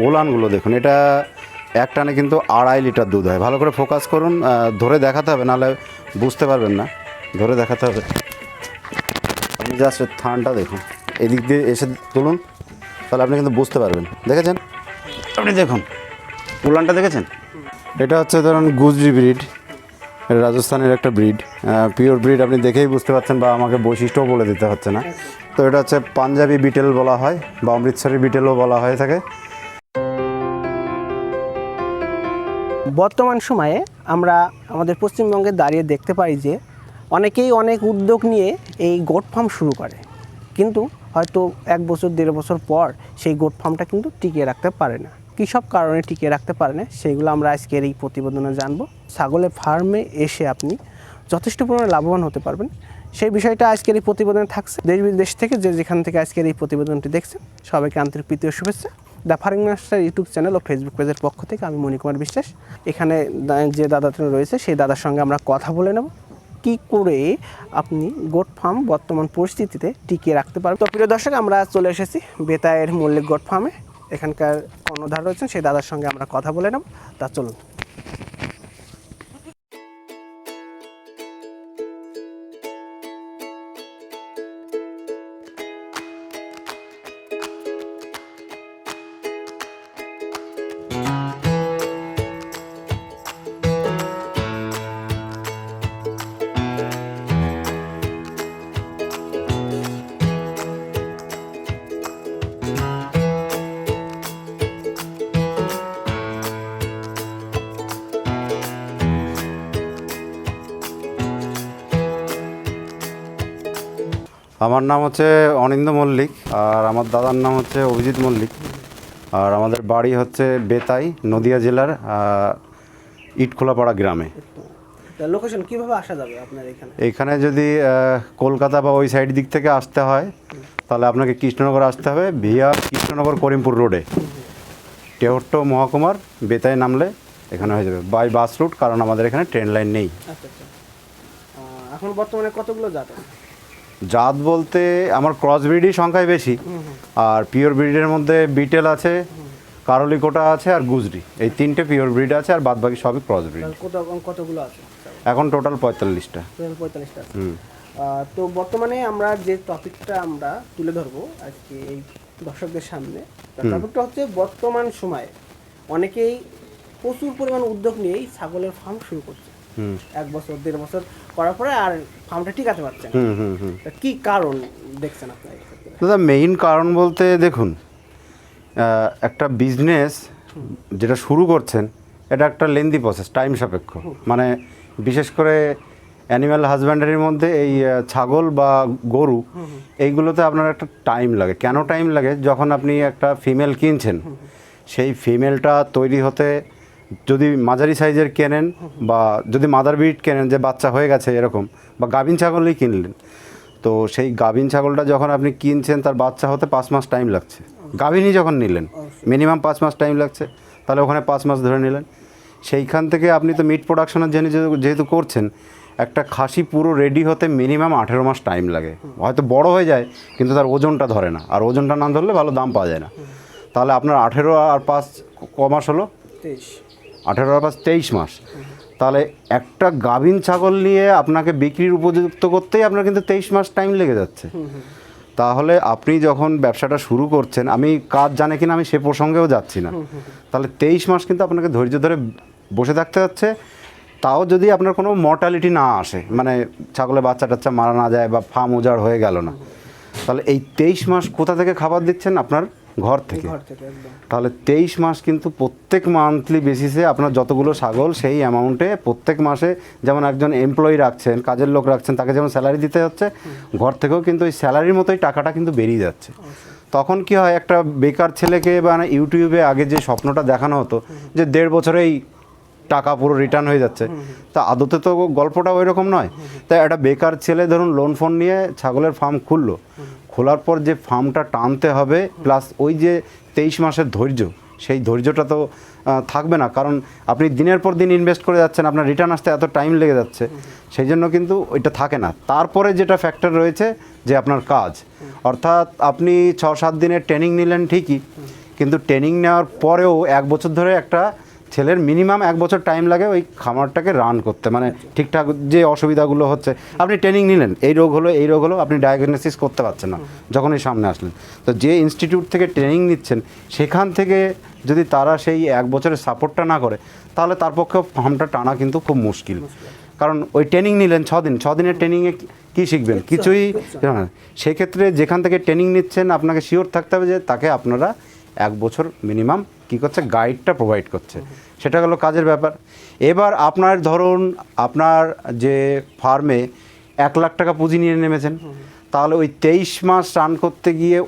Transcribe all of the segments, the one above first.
ওলানগুলো দেখুন, এটা এক টানে কিন্তু 2.5 লিটার দুধ হয়। ভালো করে ফোকাস করুন, ধরে দেখাতে হবে, নাহলে বুঝতে পারবেন না। ধরে দেখাতে হবে। আপনি জাস্ট থানটা দেখুন, এদিক দিয়ে এসে তুলুন, তাহলে আপনি কিন্তু বুঝতে পারবেন। দেখেছেন আপনি, দেখুন ওলানটা দেখেছেন। এটা হচ্ছে ধরুন গুজরি ব্রিড, এটা রাজস্থানের একটা ব্রিড, পিওর ব্রিড। আপনি দেখেই বুঝতে পারছেন, বা আমাকে বৈশিষ্ট্যও বলে দিতে হচ্ছে না। তো এটা হচ্ছে পাঞ্জাবি বিটেল বলা হয়, বা অমৃতসরি বিটেলও বলা হয়ে থাকে। বর্তমান সময়ে আমরা আমাদের পশ্চিমবঙ্গে দাঁড়িয়ে দেখতে পাই যে অনেকেই অনেক উদ্যোগ নিয়ে এই গোট ফার্ম শুরু করে, কিন্তু হয়তো 1 বছর 1.5 বছর পর সেই গোট ফার্মটা কিন্তু টিকিয়ে রাখতে পারে না। কী সব কারণে টিকিয়ে রাখতে পারে না, সেগুলো আমরা আজকের এই প্রতিবেদনে জানবো। ছাগলের ফার্মে এসে আপনি যথেষ্ট পরিমাণে লাভবান হতে পারবেন, সেই বিষয়টা আজকের এই প্রতিবেদনে থাকছে। দেশ বিদেশ থেকে যেখান থেকে আজকের এই প্রতিবেদনটি দেখছেন, সবাইকে আন্তরিক প্রীতি ও শুভেচ্ছা। The farming master YouTube channel ও ফেসবুক পেজের পক্ষ থেকে আমি মণিকুমার বিশ্বাস। এখানে যে দাদাটা রয়েছে সেই দাদার সঙ্গে আমরা কথা বলে নেব, কী করে আপনি গোট ফার্ম বর্তমান পরিস্থিতিতে টিকিয়ে রাখতে পারবেন। তো প্রিয় দর্শক, আমরা চলে এসেছি বেতায়ের মল্লিক গোট ফার্মে। এখানকার কর্ণধার রয়েছেন, সেই দাদার সঙ্গে আমরা কথা বলে নেব। তা চলুন। আমার নাম হচ্ছে অনিন্দ্য মল্লিক, আর আমার দাদার নাম হচ্ছে অভিজিৎ মল্লিক। আর আমাদের বাড়ি হচ্ছে বেতাই, নদিয়া জেলার ইটখোলাপাড়া গ্রামে। লোকেশন কিভাবে আসা যাবে আপনার এখানে? এইখানে যদি কলকাতা বা ওই সাইড দিক থেকে আসতে হয়, তাহলে আপনাকে কৃষ্ণনগর আসতে হবে, ভিয়া কৃষ্ণনগর করিমপুর রোডে টেহট্ট মহকুমার বেতাই নামলে এখানে হয়ে যাবে, বাই বাস রুট, কারণ আমাদের এখানে ট্রেন লাইন নেই। আচ্ছা আচ্ছা। এখন বর্তমানে কতগুলো জাত আছে? জাত বলতে আমার ক্রস ব্রিডই সংখ্যায় বেশি, আর পিওর ব্রিডের মধ্যে বিটেল আছে, কারলিকোটা আছে, আর গুজরি, এই 3টে পিওর ব্রিড আছে, আর বাদবাকি সবই ক্রস ব্রিড। কতগুলো আছে এখন টোটাল 45টা। 45টা। তো বর্তমানে আমরা যে টপিকটা আমরা তুলে ধরবো আজকে এই দর্শকদের সামনে, টপিকটা হচ্ছে বর্তমান সময়ে অনেকেই প্রচুর পরিমাণ উদ্যোগ নিয়েই ছাগলের ফার্ম শুরু করছে। 1 বছর 1.5 বছর করার পরে আর ফার্মটা টিকাতে পারছে না। কি কারণ দেখছেন আপনারা? দাদা, মেইন কারণ বলতে দেখুন, একটা বিজনেস যেটা শুরু করছেন, এটা একটা লেন্দি প্রসেস, টাইম সাপেক্ষ। মানে বিশেষ করে অ্যানিম্যাল হাজব্যান্ডারির মধ্যে এই ছাগল বা গরু, এইগুলোতে আপনার একটা টাইম লাগে। কেন টাইম লাগে? যখন আপনি একটা ফিমেল কিনছেন, সেই ফিমেলটা তৈরি হতে যদি মাঝারি সাইজের কেনেন, বা যদি মাদার ব্রিড কেনেন যে বাচ্চা হয়ে গেছে এরকম, বা গাভিন ছাগলই কিনলেন, তো সেই গাভিন ছাগলটা যখন আপনি কিনছেন, তার বাচ্চা হতে 5 মাস টাইম লাগছে। গাভিনই যখন নিলেন মিনিমাম 5 মাস টাইম লাগছে, তাহলে ওখানে 5 মাস ধরে নিলেন। সেইখান থেকে আপনি তো মিট প্রোডাকশনের জন্য যেহেতু করছেন, একটা খাসি পুরো রেডি হতে মিনিমাম 18 মাস টাইম লাগে। হয়তো বড় হয়ে যায়, কিন্তু তার ওজনটা ধরে না, আর ওজনটা না ধরলে ভালো দাম পাওয়া যায় না। তাহলে আপনার 18 আর 5 মাস হলো 18 আর 5 23 মাস। তাহলে একটা গাভিন ছাগল নিয়ে আপনাকে বিক্রির উপযুক্ত করতেই আপনার কিন্তু 23 মাস টাইম লেগে যাচ্ছে। তাহলে আপনি যখন ব্যবসাটা শুরু করছেন, আমি কাজ জানে কিনা আমি সে প্রসঙ্গেও যাচ্ছি না, তাহলে 23 মাস কিন্তু আপনাকে ধৈর্য ধরে বসে থাকতে হচ্ছে। তাও যদি আপনার কোনো মর্টালিটি না আসে, মানে ছাগলের বাচ্চা টাচ্চা মারা না যায়, বা ফার্ম উজাড় হয়ে গেল না, তাহলে এই 23 মাস কোথা থেকে খাবার দিচ্ছেন? আপনার ঘর থেকে। তাহলে 23 মাস কিন্তু প্রত্যেক মান্থলি বেসিসে আপনার যতগুলো ছাগল, সেই অ্যামাউন্টে প্রত্যেক মাসে, যেমন একজন এমপ্লয়ি রাখছেন, কাজের লোক রাখছেন, তাকে যেমন স্যালারি দিতে হচ্ছে, ঘর থেকেও কিন্তু ওই স্যালারির মতোই টাকাটা কিন্তু বেরিয়ে যাচ্ছে। তখন কি হয়, একটা বেকার ছেলেকে বা ইউটিউবে আগে যে স্বপ্নটা দেখানো হতো যে 1.5 বছরেই টাকা পুরো রিটার্ন হয়ে যাচ্ছে, তা আদতে তো গল্পটা ওই রকম নয়। তাই একটা বেকার ছেলে ধরুন লোন ফোন নিয়ে ছাগলের ফার্ম খুললো, খোলার পর যে ফার্মটা টানতে হবে, প্লাস ওই যে 23 মাসের ধৈর্য, সেই ধৈর্যটা তো থাকবে না, কারণ আপনি দিনের পর দিন ইনভেস্ট করে যাচ্ছেন, আপনার রিটার্ন আসতে এত টাইম লেগে যাচ্ছে, সেই জন্য কিন্তু ওইটা থাকে না। তারপরে যেটা ফ্যাক্টর রয়েছে যে আপনার কাজ, অর্থাৎ আপনি 6-7 দিনের ট্রেনিং নিলেন ঠিকই, কিন্তু ট্রেনিং নেওয়ার পরেও 1 বছর ধরে একটা ছেলের মিনিমাম 1 বছর টাইম লাগে ওই খামারটাকে রান করতে, মানে ঠিকঠাক যে অসুবিধাগুলো হচ্ছে, আপনি ট্রেনিং নিলেন, এই রোগ হলো, আপনি ডায়াগনোসিস করতে পারছেন না যখনই সামনে আসলেন, তো যে ইনস্টিটিউট থেকে ট্রেনিং নিচ্ছেন সেখান থেকে যদি তারা সেই 1 বছরের সাপোর্টটা না করে, তাহলে তার পক্ষে ফার্মটা টানা কিন্তু খুব মুশকিল। কারণ ওই ট্রেনিং নিলেন 6 দিন, 6 দিনের ট্রেনিংয়ে কী শিখবেন? কিছুই। হ্যাঁ, সেক্ষেত্রে যেখান থেকে ট্রেনিং নিচ্ছেন আপনাকে শিওর থাকতে হবে যে তাকে আপনারা 1 বছর মিনিমাম কী করছে, গাইডটা প্রোভাইড করছে, সেটা হলো কাজের ব্যাপার। এবার আপনার ধরুন আপনার যে ফার্মে 1 লাখ টাকা পুঁজি নিয়ে নেমেছেন, তাহলে ওই 23 মাস রান করতে গিয়ে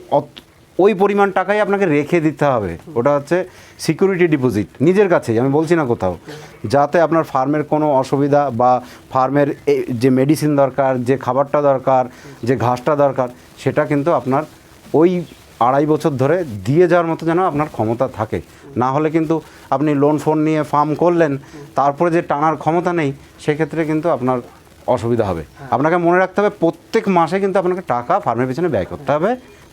ওই পরিমাণ টাকাই আপনাকে রেখে দিতে হবে। ওটা হচ্ছে সিকিউরিটি ডিপোজিট নিজের কাছেই, আমি বলছি না কোথাও, যাতে আপনার ফার্মের কোনো অসুবিধা বা ফার্মের যে মেডিসিন দরকার, যে খাবারটা দরকার, যে ঘাসটা দরকার, সেটা কিন্তু আপনার ওই 2.5 বছর ধরে দিয়ে যাওয়ার মতো যেন আপনার ক্ষমতা থাকে। না হলে কিন্তু আপনি লোন ফোন নিয়ে ফার্ম করলেন, তারপরে যে টানার ক্ষমতা নেই, সেক্ষেত্রে কিন্তু আপনার অসুবিধা হবে। আপনাকে মনে রাখতে হবে প্রত্যেক মাসে কিন্তু আপনাকে টাকা ফার্মের পিছনে ব্যয় করতে হবে,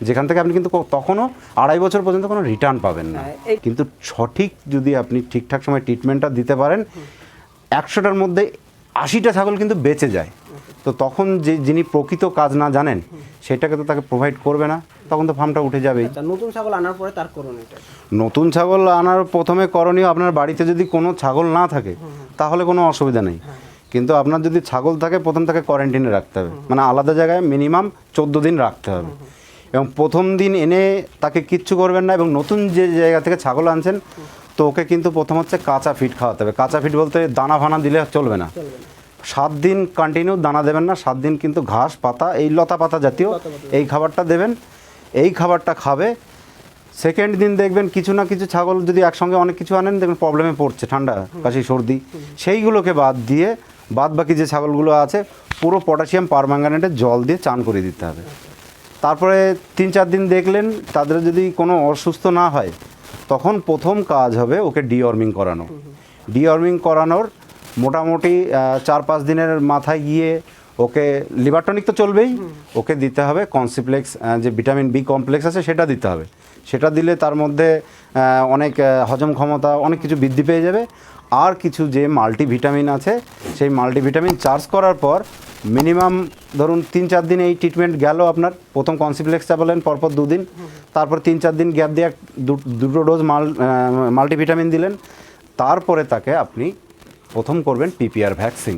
যেখান থেকে আপনি কিন্তু তখনও 2.5 বছর পর্যন্ত কোনো রিটার্ন পাবেন না। কিন্তু সঠিক যদি আপনি ঠিকঠাক সময় ট্রিটমেন্টটা দিতে পারেন, 100টার মধ্যে 80টা ছাগল কিন্তু বেঁচে যায়। তো তখন যিনি প্রকৃত কাজ না জানেন, সেটাকে তো তাকে প্রোভাইড করবে না, তখন তো ফার্মটা উঠে যাবেই। নতুন ছাগল আনার পরে তার করণীয়, নতুন ছাগল আনার প্রথমে করণীয়, আপনার বাড়িতে যদি কোনো ছাগল না থাকে তাহলে কোনো অসুবিধা নেই, কিন্তু আপনার যদি ছাগল থাকে প্রথম তাকে কোয়ারেন্টাইনে রাখতে হবে, মানে আলাদা জায়গায় মিনিমাম 14 দিন রাখতে হবে। এবং প্রথম দিন এনে তাকে কিচ্ছু করবেন না, এবং নতুন যে জায়গা থেকে ছাগল আনছেন তো ওকে কিন্তু প্রথম হচ্ছে কাঁচা ফিড খাওয়াতে হবে। কাঁচা ফিড বলতে দানা ফানা দিলে চলবে না, 7 দিন কন্টিনিউ দানা দেবেন না, 7 দিন কিন্তু ঘাস পাতা, এই লতা পাতা জাতীয় এই খাবারটা দেবেন, এই খাবারটা খাবে। সেকেন্ড দিন দেখবেন কিছু না কিছু ছাগল যদি একসঙ্গে অনেক কিছু আনেন, দেখবেন প্রবলেমে পড়ছে, ঠান্ডা কাশি সর্দি, সেইগুলোকে বাদ দিয়ে বাদ বাকি যে ছাগলগুলো আছে পুরো পটাশিয়াম পারম্যাঙ্গানেটের জল দিয়ে চান করে দিতে হবে। তারপরে 3-4 দিন দেখলেন তাদের যদি কোনো অসুস্থ না হয়, তখন প্রথম কাজ হবে ওকে ডিওয়ার্মিং করানো। ডিওয়ার্মিং করানোর মোটামুটি 4-5 দিনের মাথায় গিয়ে ওকে লিভার টনিক তো চলবেই, ওকে দিতে হবে কনসিপ্লেক্স, যে ভিটামিন বি কমপ্লেক্স আছে সেটা দিতে হবে। সেটা দিলে তার মধ্যে অনেক হজম ক্ষমতা অনেক কিছু বৃদ্ধি পেয়ে যাবে। আর কিছু যে মাল্টিভিটামিন আছে, সেই মাল্টিভিটামিন চার্জ করার পর মিনিমাম ধরুন 3-4 দিন এই ট্রিটমেন্ট গেল আপনার। প্রথম কনসিপ্লেক্সটা বলেন পরপর 2 দিন, তারপর 3-4 দিন গ্যাপ দিয়ে দুটো ডোজ মাল্টিভিটামিন দিলেন। তারপরে তাকে আপনি প্রথম করবেন পিপিআর ভ্যাকসিন।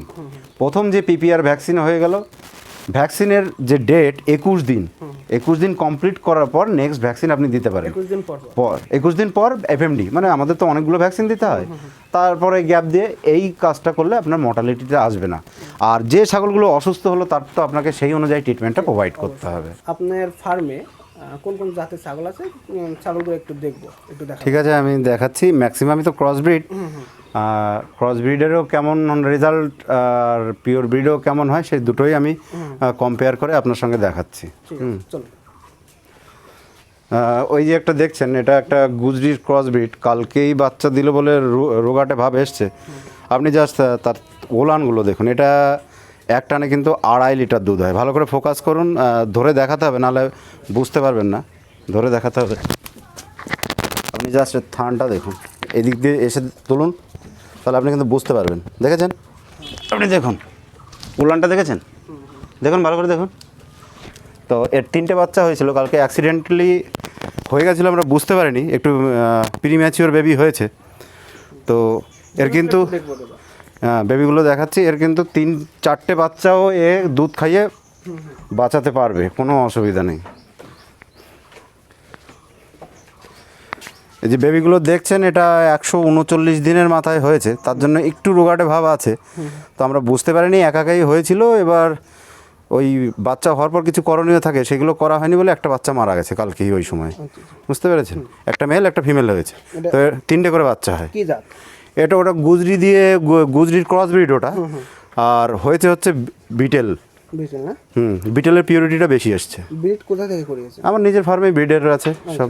প্রথম যে পিপিআর ভ্যাকসিন হয়ে গেল, ভ্যাকসিনের যে ডেট 21 দিন কমপ্লিট করার পর নেক্সট ভ্যাকসিন আপনি দিতে পারেন। 21 দিন পর এফএমডি, মানে আমাদের তো অনেকগুলো ভ্যাকসিন দিতে হয়, তারপরে গ্যাপ দিয়ে এই কাজটা করলে আপনার মর্টালিটিটা আসবে না। আর যে ছাগলগুলো অসুস্থ হলো তার তো আপনাকে সেই অনুযায়ী ট্রিটমেন্টটা প্রোভাইড করতে হবে। আপনার ফার্মে কোন কোন জাতের ছাগল আছে, ছাগলগুলো একটু দেখবো, একটু দেখাবো। ঠিক আছে, আমি দেখাচ্ছি। ম্যাক্সিমামই তো ক্রসব্রিড, ক্রসব্রিডেরও কেমন রেজাল্ট আর পিওর ব্রিডও কেমন হয়, সেই দুটোই আমি কম্পেয়ার করে আপনার সঙ্গে দেখাচ্ছি। ওই যে একটা দেখছেন, এটা একটা গুজরির ক্রসব্রিড, কালকেই বাচ্চা দিল বলে রোগাটে ভাব এসছে। আপনি জাস্ট তার ওলানগুলো দেখুন, এটা এক টানে কিন্তু 2.5 লিটার দুধ হয়। ভালো করে ফোকাস করুন, ধরে দেখাতে হবে, নাহলে বুঝতে পারবেন না, ধরে দেখাতে হবে। আপনি জাস্ট থানটা দেখুন, এদিক দিয়ে এসে তুলুন, তাহলে আপনি কিন্তু বুঝতে পারবেন। দেখেছেন আপনি, দেখুন উলানটা দেখেছেন, দেখুন ভালো করে দেখুন। তো এর 3টে বাচ্চা হয়েছিল, কালকে অ্যাক্সিডেন্টালি হয়ে গেছিলো, আমরা বুঝতে পারিনি, একটু প্রিম্যাচিওর বেবি হয়েছে। তো এর কিন্তু বেবিগুলো দেখাচ্ছি, এর কিন্তু 3-4টে বাচ্চাও এ দুধ খাইয়ে বাঁচাতে পারবে, কোনো অসুবিধা নেই। এই যে বেবিগুলো দেখছেন, এটা 139 দিনের মাথায় হয়েছে, তার জন্য একটু রোগাটে ভাব আছে। তো আমরা বুঝতে পারিনি, একাই হয়েছিল। এবার ওই বাচ্চা হওয়ার পর কিছু করণীয় থাকে, সেগুলো করা হয়নি বলে একটা বাচ্চা মারা গেছে কালকেই ওই সময়, বুঝতে পেরেছেন? একটা মেল একটা ফিমেল হয়েছে, তো 3টে করে বাচ্চা হয়। এটা ওটা গুজরির ক্রসব্রিড ওটা, আর হয়েছে হচ্ছে বিটেল। বিটেলের পিউরিটিটা বেশি আসছে। ব্রিড কোথা থেকে করিয়েছে? আমার নিজের ফার্মে ব্রিডের আছে সব।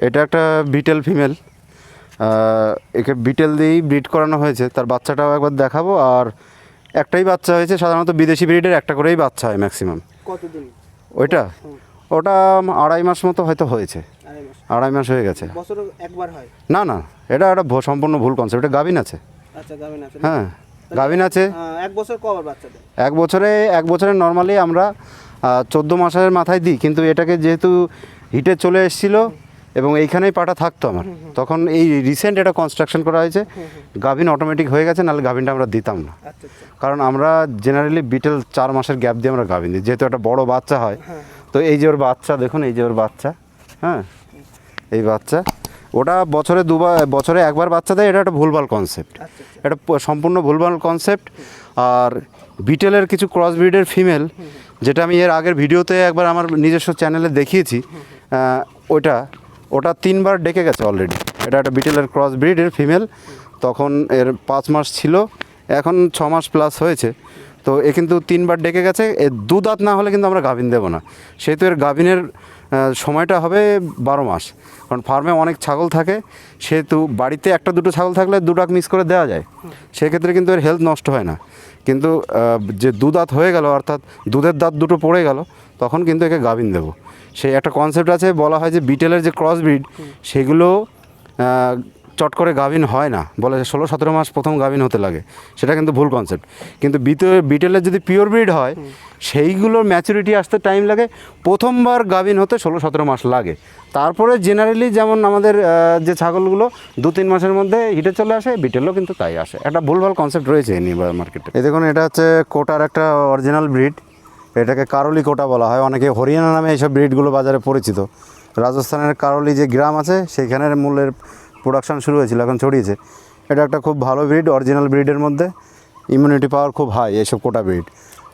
এটা একটা বিটেল ফিমেল, একে বিটেল দিয়েই ব্রিড করানো হয়েছে। তার বাচ্চাটাও একবার দেখাবো। আর একটাই বাচ্চা হয়েছে, সাধারণত বিদেশি ব্রিডের একটা করেই বাচ্চা হয় ম্যাক্সিমাম। কতদিন? ওইটা ওটা 2.5 মাস মতো হয়তো হয়েছে, 2.5 মাস হয়ে গেছে। বছরে একবার হয়? না না, এটা একটা সম্পূর্ণ ভুল কনসেপ্ট। এটা গাভিন আছে। আচ্ছা, গাভিন আছে। হ্যাঁ, গাভিন আছে। এক বছর কবার বাচ্চা দেয়? এক বছরে নর্মালি আমরা 14 মাসের মাথায় দিই, কিন্তু এটাকে যেহেতু হিটে চলে এসেছিলো এবং এইখানেই পাটা থাকতো আমার, তখন এই রিসেন্ট এটা কনস্ট্রাকশন করা হয়েছে, গাভিন অটোমেটিক হয়ে গেছে, নাহলে গাভিনটা আমরা দিতাম না। কারণ আমরা জেনারেলি বিটেল 4 মাসের গ্যাপ দিয়ে আমরা গাভিন দিই, যেহেতু একটা বড় বাচ্চা হয়। তো এই যে ওর বাচ্চা দেখুন, এই যে ওর বাচ্চা, হ্যাঁ এই বাচ্চা, ওটা বছরে একবার বাচ্চা দেয়। এটা একটা ভুলভাল কনসেপ্ট, এটা সম্পূর্ণ ভুলভাল কনসেপ্ট। আর বিটেলের কিছু ক্রস ব্রিডের ফিমেল, যেটা আমি এর আগের ভিডিওতে একবার আমার নিজস্ব চ্যানেলে দেখিয়েছি, ওটা 3বার ডেকে গেছে অলরেডি। এটা একটা বিটেলের ক্রস ব্রিডের ফিমেল, তখন এর 5 মাস ছিল, এখন 6 মাস প্লাস হয়েছে। তো এ কিন্তু 3বার ডেকে গেছে। এ 2 দাঁত না হলে কিন্তু আমরা গাভিন দেবো না, সেহেতু এর গাভিনের সময়টা হবে 12 মাস। কারণ ফার্মে অনেক ছাগল থাকে, সেহেতু বাড়িতে একটা দুটো ছাগল থাকলে 2 ডাক মিস করে দেওয়া যায়, সেক্ষেত্রে কিন্তু এর হেলথ নষ্ট হয় না। কিন্তু যে 2 দাঁত হয়ে গেল, অর্থাৎ দুধের দাঁত দুটো পড়ে গেল, তখন কিন্তু একে গাভিন দেবো। সেই একটা কনসেপ্ট আছে, বলা হয় যে বিটেলের যে ক্রস ব্রিড সেগুলো চট করে গাভিন হয় না, বলে 16-17 মাস প্রথম গাভিন হতে লাগে, সেটা কিন্তু ভুল কনসেপ্ট। কিন্তু বিটেলের যদি পিওর ব্রিড হয়, সেইগুলোর ম্যাচুরিটি আসতে টাইম লাগে, প্রথমবার গাভিন হতে 16-17 মাস লাগে। তারপরে জেনারেলি যেমন আমাদের যে ছাগলগুলো 2-3 মাসের মধ্যে হিটে চলে আসে, বিটেলও কিন্তু তাই আসে। একটা ভুলভাল কনসেপ্ট রয়েছে এই নিয়ে মার্কেটে। এই দেখুন, এটা হচ্ছে কোটার একটা অরিজিনাল ব্রিড, এটাকে কারলি কোটা বলা হয়। অনেকে হরিয়ানা নামে এইসব ব্রিডগুলো বাজারে পরিচিত। রাজস্থানের কারলি যে গ্রাম আছে, সেইখানের মূলের প্রোডাকশান শুরু হয়েছিল, এখন ছড়িয়েছে। এটা একটা খুব ভালো ব্রিড, অরিজিনাল ব্রিডের মধ্যে ইমিউনিটি পাওয়ার খুব হাই এইসব কোটা ব্রিড।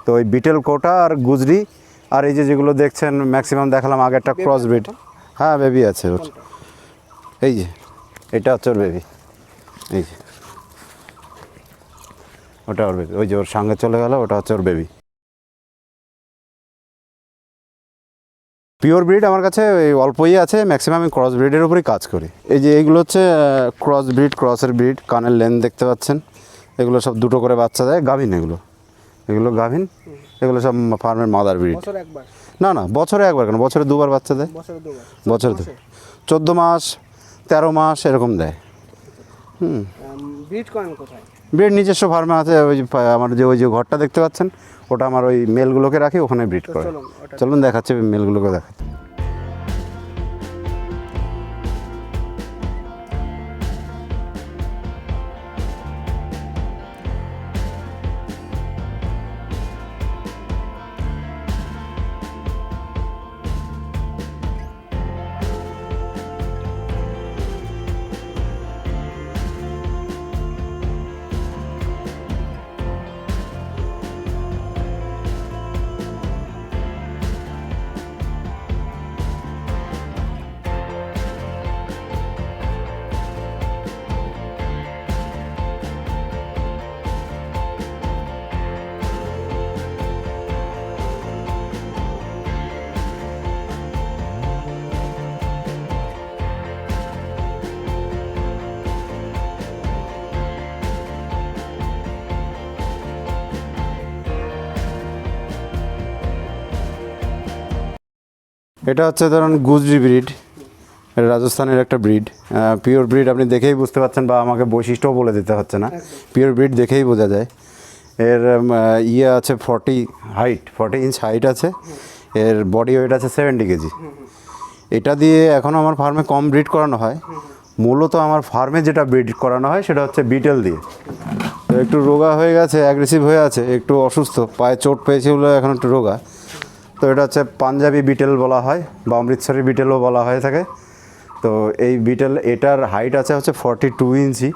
তো ওই বিটেল কোটা আর গুজরি, আর এই যেগুলো দেখছেন ম্যাক্সিমাম দেখালাম আগে, একটা ক্রস ব্রিড। হ্যাঁ, বেবি আছে ওর, এই যে এটা হচ্ছে ওর বেবি, এই যে ওটা ওর বেবি, ওই যে ওর সঙ্গে চলে গেল, ওটা হচ্ছে ওর বেবি। পিওর ব্রিড আমার কাছে ওই অল্পই আছে, ম্যাক্সিমাম আমি ক্রস ব্রিডের উপরেই কাজ করি। এই যে এইগুলো হচ্ছে ক্রস ব্রিড, ক্রসের ব্রিড, কানের লেন্থ দেখতে পাচ্ছেন, এগুলো সব 2টো করে বাচ্চা দেয়, গাভিন এগুলো গাভিন, এগুলো সব ফার্মের মাদার ব্রিড। না না, বছরে একবার কেন, বছরে 2বার বাচ্চা দেয়, বছরে 14 মাস 13 মাস এরকম দেয়। ব্রিড নিজস্ব ফার্মে আছে, ওই যে আমার ওই যে ঘরটা দেখতে পাচ্ছেন, ওটা আমার ওই মেলগুলোকে রাখি, ওখানে ব্রিড করে। চলুন দেখাচ্ছে মেলগুলোকে দেখাচ্ছে। এটা হচ্ছে ধরুন গুজরি ব্রিড, এটা রাজস্থানের একটা ব্রিড। পিওর ব্রিড আপনি দেখেই বুঝতে পারছেন, বা আমাকে বৈশিষ্ট্যও বলে দিতে হচ্ছে না, পিওর ব্রিড দেখেই বোঝা যায়। এর ইয়ে আছে 40 ইঞ্চ হাইট আছে, এর বডি ওয়েট আছে 70 কেজি। এটা দিয়ে এখন আমার ফার্মে কম ব্রিড করানো হয়, মূলত আমার ফার্মে যেটা ব্রিড করানো হয় সেটা হচ্ছে বিটেল দিয়ে। তো একটু রোগা হয়ে গেছে, অ্যাগ্রেসিভ হয়ে আছে, একটু অসুস্থ, পায়ে চোট পেয়েছে বলে এখন একটু রোগা। তো এটা হচ্ছে পাঞ্জাবি বিটেল বলা হয়, বা অমৃতসরি বিটেলও বলা হয়ে থাকে। তো এই বিটেল, এটার হাইট আছে হচ্ছে 42 ইঞ্চি।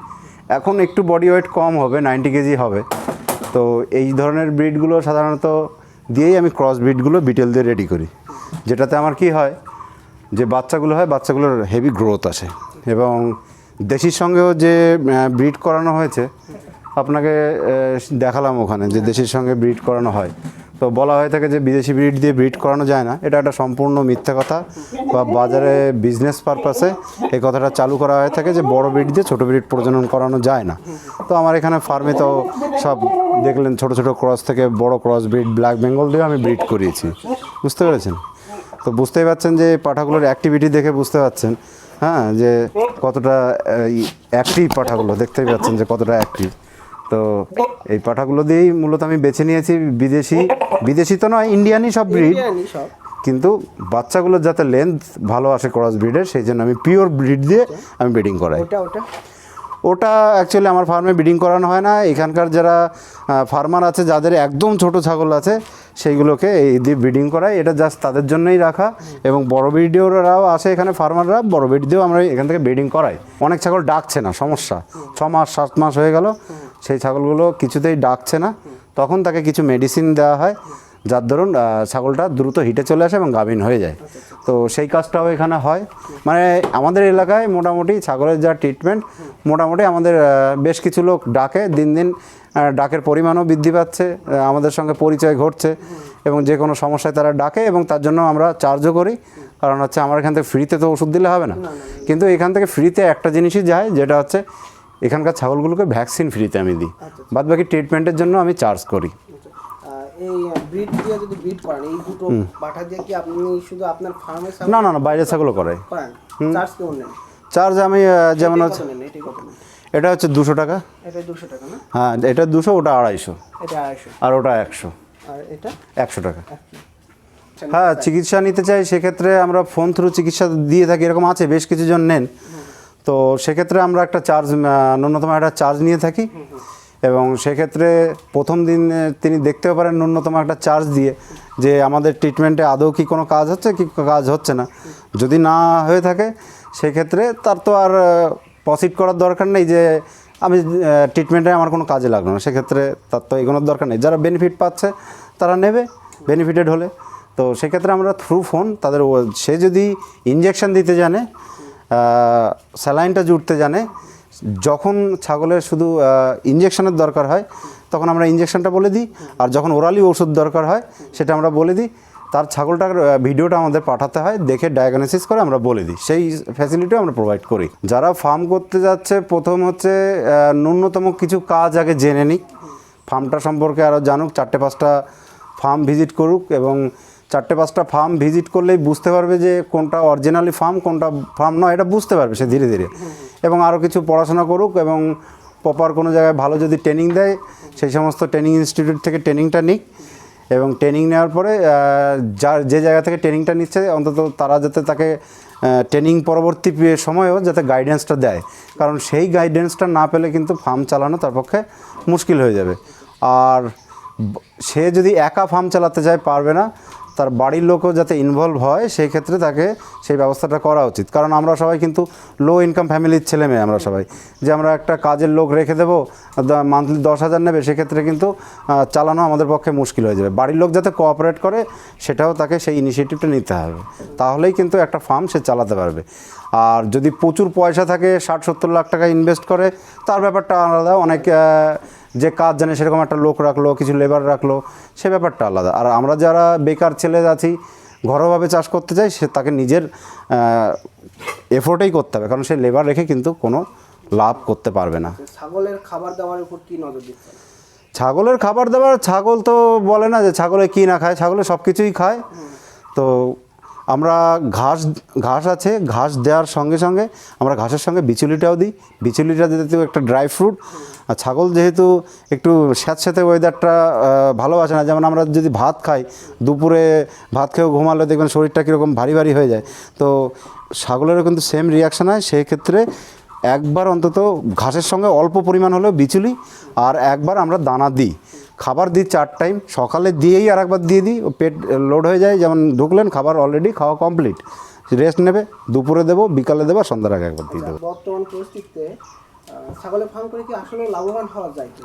এখন একটু বডি ওয়েট কম হবে, 90 কেজি হবে। তো এই ধরনের ব্রিডগুলো সাধারণত দিয়েই আমি ক্রস ব্রিডগুলো বিটেল দিয়ে রেডি করি, যেটাতে আমার কি হয়, যে বাচ্চাগুলো হয়, বাচ্চাগুলোর হেভি গ্রোথ আসে। এবং দেশির সঙ্গেও যে ব্রিড করানো হয়েছে, আপনাকে দেখালাম ওখানে যে দেশির সঙ্গে ব্রিড করানো হয়, তো বলা হয়ে থাকে যে বিদেশি ব্রিড দিয়ে ব্রিড করানো যায় না, এটা একটা সম্পূর্ণ মিথ্যা কথা, বা বাজারে বিজনেস পারপাসে এই কথাটা চালু করা হয়ে থাকে যে বড় ব্রিড দিয়ে ছোটো ব্রিড প্রজনন করানো যায় না। তো আমার এখানে ফার্মে তো সব দেখলেন ছোটো ছোটো ক্রস থেকে বড় ক্রস ব্রিড ব্ল্যাক বেঙ্গল দিয়ে আমি ব্রিড করিয়েছি, বুঝতে পেরেছেন? তো বুঝতেই পারছেন যে পাঠাগুলোর অ্যাক্টিভিটি দেখে বুঝতে পারছেন, হ্যাঁ, যে কতটা অ্যাক্টিভ পাঠাগুলো, দেখতেই পাচ্ছেন যে কতটা অ্যাক্টিভ। তো এই পাঠাগুলো দিয়েই মূলত আমি বেছে নিয়েছি বিদেশি তো নয়, ইন্ডিয়ানই সব ব্রিড, কিন্তু বাচ্চাগুলোর যাতে লেন্থ ভালো আসে ক্রস ব্রিডের, সেই জন্য আমি পিওর ব্রিড দিয়ে আমি ব্রিডিং করাই। ওটা অ্যাকচুয়ালি আমার ফার্মে ব্রিডিং করানো হয় না, এখানকার যারা ফার্মার আছে যাদের একদম ছোট ছাগল আছে সেইগুলোকে এই দিয়ে ব্রিডিং করাই, এটা জাস্ট তাদের জন্যই রাখা। এবং বড় ব্রিডেরাও আসে এখানে, ফার্মাররা বড় ব্রিড দিয়েও আমরা এখান থেকে ব্রিডিং করাই। অনেক ছাগল ডাকছে না, সমস্যা 6 মাস 7 মাস হয়ে গেল, সেই ছাগলগুলো কিছুতেই ডাকছে না, তখন তাকে কিছু মেডিসিন দেওয়া হয় যার দরুন ছাগলটা দ্রুত হিটে চলে আসে এবং গাভিন হয়ে যায়। তো সেই কাজটাও এখানে হয়। মানে আমাদের এলাকায় মোটামুটি ছাগলের যা ট্রিটমেন্ট, মোটামুটি আমাদের বেশ কিছু লোক ডাকে, দিন দিন ডাকের পরিমাণও বৃদ্ধি পাচ্ছে, আমাদের সঙ্গে পরিচয় ঘটছে, এবং যে কোনো সমস্যায় তারা ডাকে, এবং তার জন্য আমরা চার্জও করি। কারণ হচ্ছে আমার এখান থেকে ফ্রিতে তো ওষুধ দিলে হবে না, কিন্তু এখান থেকে ফ্রিতে একটা জিনিসই যায়, যেটা হচ্ছে এখানকার ছাগলগুলোকে ভ্যাকসিন ফ্রিতে আমি দিই, বাদ বাকি ট্রিটমেন্টের জন্য আমি চার্জ করি। এই ব্রিড দিয়ে যদি ব্রিড করেন, এই দুটো পাঠা দিয়ে কি আপনি শুধু আপনার ফার্মে? না, বাইরের ছাগলও করাই। চার্জ কেমন নেন? চার্জ আমি যেমন হচ্ছে এটা হচ্ছে 200 টাকা। এটা 200 টাকা না? হ্যাঁ, এটা 200, ওটা 250, এটা 250, আর ওটা 100, আর এটা 100 টাকা। হ্যাঁ, চিকিৎসা নিতে চাই সেক্ষেত্রে আমরা ফোন থ্রু চিকিৎসা দিয়ে থাকি, এরকম আছে বেশ কিছু জন নেন। তো সেক্ষেত্রে আমরা একটা চার্জ, ন্যূনতম একটা চার্জ নিয়ে থাকি, এবং সেক্ষেত্রে প্রথম দিন তিনি দেখতেও পারেন ন্যূনতম একটা চার্জ দিয়ে যে আমাদের ট্রিটমেন্টে আদৌ কি কোনো কাজ হচ্ছে কি কাজ হচ্ছে না। যদি না হয়ে থাকে সেক্ষেত্রে তার তো আর প্রসিড করার দরকার নেই যে আমি ট্রিটমেন্টে আমার কোনো কাজে লাগলো না, সেক্ষেত্রে তার তো এগোনোর দরকার নেই। যারা বেনিফিট পাচ্ছে তারা নেবে, বেনিফিটেড হলে। তো সেক্ষেত্রে আমরা থ্রু ফোন তাদের, সে যদি ইঞ্জেকশন দিতে জানে, স্যালাইনটা জুড়তে জানে, যখন ছাগলের শুধু ইঞ্জেকশনের দরকার হয় তখন আমরা ইঞ্জেকশনটা বলে দিই, আর যখন ওরালি ওষুধ দরকার হয় সেটা আমরা বলে দিই। তার ছাগলটার ভিডিওটা আমাদের পাঠাতে হয়, দেখে ডায়াগনোসিস করে আমরা বলে দিই, সেই ফ্যাসিলিটিও আমরা প্রোভাইড করি। যারা ফার্ম করতে যাচ্ছে, প্রথম হচ্ছে ন্যূনতম কিছু কাজ আগে জেনে নিক, ফার্মটা সম্পর্কে আরও জানুক, 4-5টা ফার্ম ভিজিট করুক, এবং 4-5টা ফার্ম ভিজিট করলেই বুঝতে পারবে যে কোনটা অরিজিনালি ফার্ম, কোনটা ফার্ম নয়, এটা বুঝতে পারবে সে ধীরে ধীরে। এবং আরও কিছু পড়াশোনা করুক, এবং প্রপার কোনো জায়গায় ভালো যদি ট্রেনিং দেয় সেই সমস্ত ট্রেনিং ইনস্টিটিউট থেকে ট্রেনিংটা নিক, এবং ট্রেনিং নেওয়ার পরে যে জায়গা থেকে ট্রেনিংটা নিচ্ছে অন্তত তারা যাতে তাকে ট্রেনিং পরবর্তী সময়েও যাতে গাইডেন্সটা দেয়, কারণ সেই গাইডেন্সটা না পেলে কিন্তু ফার্ম চালানো তার পক্ষে মুশকিল হয়ে যাবে। আর সে যদি একা ফার্ম চালাতে চায় পারবে না, তার বাড়ির লোকও যাতে ইনভলভ হয় সেই ক্ষেত্রে তাকে সেই ব্যবস্থাটা করা উচিত। কারণ আমরা সবাই কিন্তু লো ইনকাম ফ্যামিলির ছেলে মেয়ে, আমরা সবাই যে আমরা একটা কাজের লোক রেখে দেবো, মান্থলি 10,000 নেবে, সেক্ষেত্রে কিন্তু চালানো আমাদের পক্ষে মুশকিল হয়ে যাবে। বাড়ির লোক যাতে কোঅপারেট করে সেটাও তাকে সেই ইনিশিয়েটিভটা নিতে হবে, তাহলেই কিন্তু একটা ফার্ম সে চালাতে পারবে। আর যদি প্রচুর পয়সা থাকে, 60-70 লাখ টাকা ইনভেস্ট করে, তার ব্যাপারটা আলাদা। অনেক যে কাজ জানে সেরকম একটা লোক রাখলো, কিছু লেবার রাখলো, সে ব্যাপারটা আলাদা। আর আমরা যারা বেকার ছেলে আছি, ঘরোয়াভাবে চাষ করতে চাই, সে তাকে নিজের এফোর্টেই করতে হবে, কারণ সে লেবার রেখে কিন্তু কোনো লাভ করতে পারবে না। ছাগলের খাবার দাবারের উপর কি নজর দিচ্ছে? ছাগলের খাবার দাবার, ছাগল তো বলে না যে ছাগলে কী না খায়, ছাগলে সব কিছুই খায়। তো আমরা ঘাস আছে, ঘাস দেওয়ার সঙ্গে সঙ্গে আমরা ঘাসের সঙ্গে বিচুলিটাও দিই। বিচুলিটা যেহেতু একটা ড্রাই ফ্রুট, আর ছাগল যেহেতু একটু স্যাঁতস্যাঁতে ওয়েদারটা ভালোবাসে না, যেমন আমরা যদি ভাত খাই, দুপুরে ভাত খেয়েও ঘুমালে দেখবেন শরীরটা কীরকম ভারী ভারী হয়ে যায়, তো ছাগলেরও কিন্তু সেম রিয়াকশান হয়। সেই ক্ষেত্রে একবার অন্তত ঘাসের সঙ্গে অল্প পরিমাণ হলেও বিচুলি, আর একবার আমরা দানা দিই, খাবার দিই 4 টাইম, সকালে দিয়েই আর একবার দিয়ে দিই, ও পেট লোড হয়ে যায়। যেমন ঢুকলেন, খাবার অলরেডি খাওয়া কমপ্লিট, রেস্ট নেবে, দুপুরে দেবো, বিকালে দেবো, সন্ধ্যার আগে একবার দিয়ে দেবো। বর্তমান পরিস্থিতিতে ছাগলের ফার্ম করে কি আসলে লাভবান হওয়া যায় কি?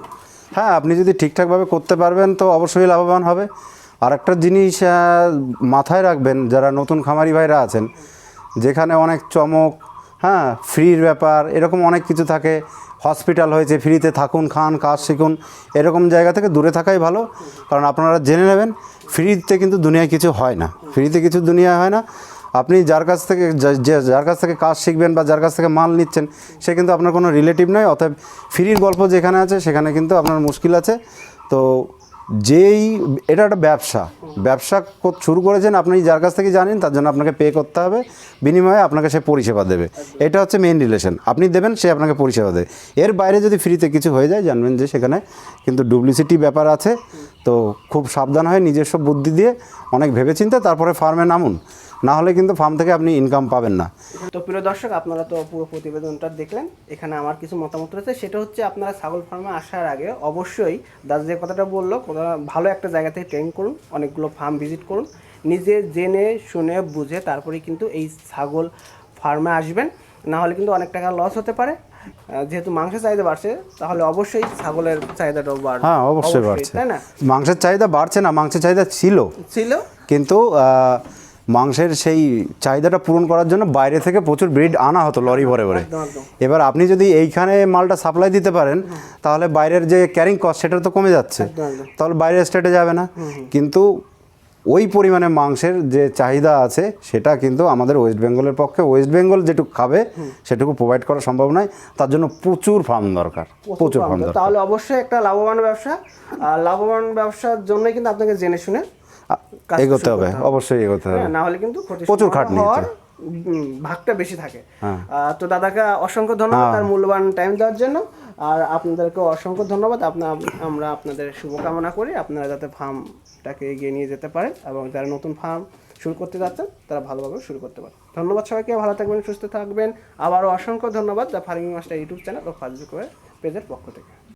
হ্যাঁ, আপনি যদি ঠিকঠাকভাবে করতে পারবেন তো অবশ্যই লাভবান হবে। আর একটা জিনিস মাথায় রাখবেন, যারা নতুন খামারি ভাইরা আছেন, যেখানে অনেক চমক, হ্যাঁ, ফ্রির ব্যাপার এরকম অনেক কিছু থাকে। হসপিটাল হয়েছে, ফ্রিতে থাকুন, খান, কাজ শিখুন, এরকম জায়গা থেকে দূরে থাকাই ভালো। কারণ আপনারা জেনে নেবেন ফ্রিতে কিন্তু দুনিয়ায় কিছু হয় না, ফ্রিতে কিছু দুনিয়ায় হয় না। আপনি যার কাছ থেকে যার কাছ থেকে কাজ শিখবেন বা যার কাছ থেকে মাল নিচ্ছেন সে কিন্তু আপনার কোনো রিলেটিভ নয়। অতএব ফ্রির গল্প যেখানে আছে সেখানে কিন্তু আপনার মুশকিল আছে। তো এটা একটা ব্যবসা শুরু করেছেন আপনি, যার কাছ থেকে জানেন তার জন্য আপনাকে পে করতে হবে, বিনিময়ে আপনাকে সে পরিষেবা দেবে। এটা হচ্ছে মেইন রিলেশন, আপনি দেবেন, সে আপনাকে পরিষেবা দেবে। এর বাইরে যদি ফ্রিতে কিছু হয়ে যায় জানবেন যে সেখানে কিন্তু ডুপ্লিসিটি ব্যাপার আছে। তো খুব সাবধান হয়ে নিজস্ব বুদ্ধি দিয়ে অনেক ভেবেচিন্তে তারপরে ফার্মে নামুন, না হলে কিন্তু ফার্ম থেকে আপনি ইনকাম পাবেন না। তো প্রিয় দর্শক, আপনারা তো পুরো প্রতিবেদনটা দেখলেন। এখানে আমার কিছু মতামত রয়েছে, সেটা হচ্ছে আপনারা ছাগল ফার্মে আসার আগে অবশ্যই দাদা যে কথাটা বললো, ভালো একটা জায়গা থেকে ট্রেন করুন, অনেকগুলো ফার্ম ভিজিট করুন, নিজে জেনে শুনে বুঝে তারপরেই কিন্তু এই ছাগল ফার্মে আসবেন, না হলে কিন্তু অনেক টাকা লস হতে পারে। যেহেতু মাংসের চাহিদা বাড়ছে, তাহলে অবশ্যই ছাগলের চাহিদাটাও বাড়বে। হ্যাঁ, অবশ্যই বাড়ছে, তাই না? মাংসের চাহিদা বাড়ছে না, মাংসের চাহিদা ছিল কিন্তু মাংসের সেই চাহিদাটা পূরণ করার জন্য বাইরে থেকে প্রচুর ব্রিড আনা হতো লরি ভরে ভরে। এবার আপনি যদি এইখানে মালটা সাপ্লাই দিতে পারেন তাহলে বাইরের যে ক্যারিং কস্ট সেটা তো কমে যাচ্ছে, তাহলে বাইরের স্টেটে যাবে না। কিন্তু ওই পরিমাণে মাংসের যে চাহিদা আছে সেটা কিন্তু আমাদের ওয়েস্ট বেঙ্গলের পক্ষে, ওয়েস্ট বেঙ্গল যেটুকু খাবে সেটুকু প্রোভাইড করা সম্ভব নয়। তার জন্য প্রচুর ফার্ম দরকার, প্রচুর ফার্ম দরকার। তাহলে অবশ্যই একটা লাভবান ব্যবসা, আর লাভবান ব্যবসার জন্য কিন্তু আপনাকে জেনে শুনে এগোতে হবে, অবশ্যই এগোতে হবে, না হলে কিন্তু প্রচুর খাটনি ভাগটা বেশি থাকে। তো দাদাকে অসংখ্য ধন্যবাদ তার মূল্যবান টাইম দেওয়ার জন্য, আর আপনাদেরকে অসংখ্য ধন্যবাদ। আমরা আপনাদের শুভকামনা করি আপনারা যাতে ফার্মটাকে এগিয়ে নিয়ে যেতে পারেন, এবং যারা নতুন ফার্ম শুরু করতে যাচ্ছেন তারা ভালোভাবে শুরু করতে পারেন। ধন্যবাদ সবাইকে, ভালো থাকবেন, সুস্থ থাকবেন। আবারও অসংখ্য ধন্যবাদ the farming master YouTube channel ও ফেসবুক পেজের পক্ষ থেকে।